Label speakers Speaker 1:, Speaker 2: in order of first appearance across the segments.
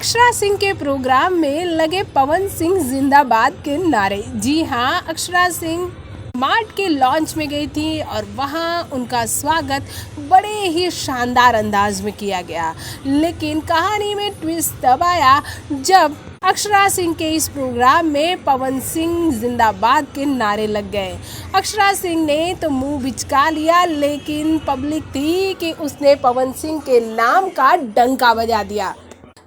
Speaker 1: अक्षरा सिंह के प्रोग्राम में लगे पवन सिंह जिंदाबाद के नारे। जी हाँ, अक्षरा सिंह मार्ट के लॉन्च में गई थी और वहाँ उनका स्वागत बड़े ही शानदार अंदाज में किया गया। लेकिन कहानी में ट्विस्ट तब आया जब अक्षरा सिंह के इस प्रोग्राम में पवन सिंह जिंदाबाद के नारे लग गए। अक्षरा सिंह ने तो मुंह बिचका लिया, लेकिन पब्लिक थी कि उसने पवन सिंह के नाम का डंका बजा दिया।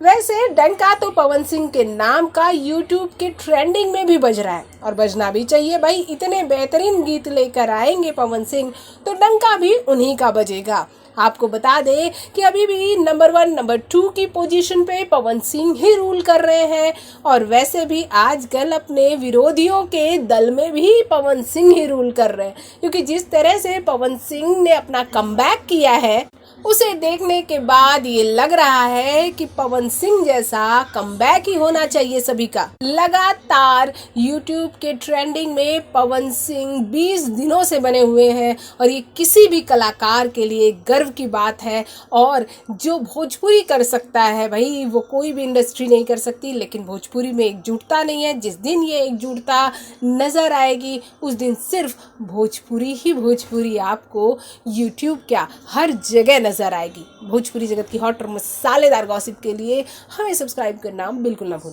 Speaker 1: वैसे डंका तो पवन सिंह के नाम का यूट्यूब के ट्रेंडिंग में भी बज रहा है और बजना भी चाहिए भाई। इतने बेहतरीन गीत लेकर आएंगे पवन सिंह तो डंका भी उन्हीं का बजेगा। आपको बता दें कि अभी भी नंबर 1, नंबर 2 की पोजीशन पे पवन सिंह ही रूल कर रहे हैं और वैसे भी आजकल अपने विरोधियों के दल में भी पवन सिंह ही रूल कर रहे हैं, क्योंकि जिस तरह से पवन सिंह ने अपना कमबैक किया है उसे देखने के बाद ये लग रहा है कि पवन सिंह जैसा कमबैक ही होना चाहिए सभी का। लगातार YouTube के ट्रेंडिंग में पवन सिंह 20 दिनों से बने हुए हैं और ये किसी भी कलाकार के लिए गर्व की बात है। और जो भोजपुरी कर सकता है भाई, वो कोई भी इंडस्ट्री नहीं कर सकती, लेकिन भोजपुरी में एकजुटता नहीं है। जिस दिन ये एकजुटता नजर आएगी उस दिन सिर्फ भोजपुरी ही भोजपुरी आपको YouTube क्या हर जगह नजर आएगी। भोजपुरी जगत की हॉट और मसालेदार गॉसिप के लिए हमें सब्सक्राइब करना बिल्कुल ना भूलें।